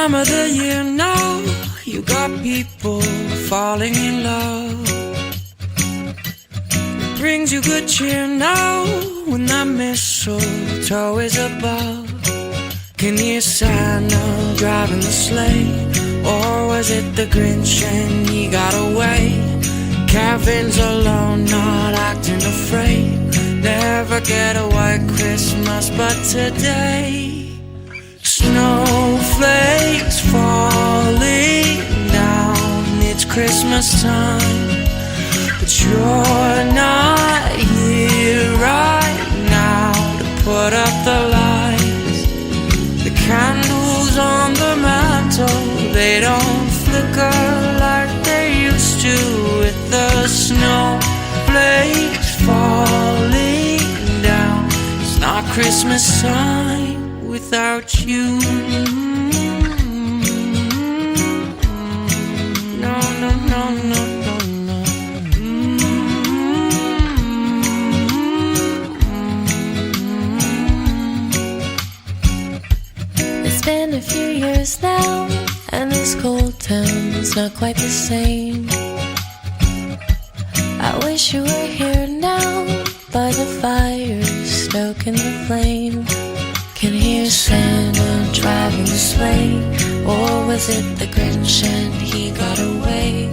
time of the year now, you got people falling in love. It brings you good cheer now when that mistletoe is above. Can you hear Santa driving the sleigh? Or was it the Grinch and he got away? Kevin's alone, not acting afraid. Never get a white Christmas, but today snowflakes falling down. It's Christmas time, but you're not here right now to put up the lights. The candles on the mantle, they don't flicker like they used to. With the snowflakes falling down, it's not Christmas time without you. No, no, no, no, no, no. It's been a few years now, and this cold town's not quite the same. I wish you were here now, by the fire, stoking the flame. Can hear Santa driving the sleigh, or was it the Grinch and he got away?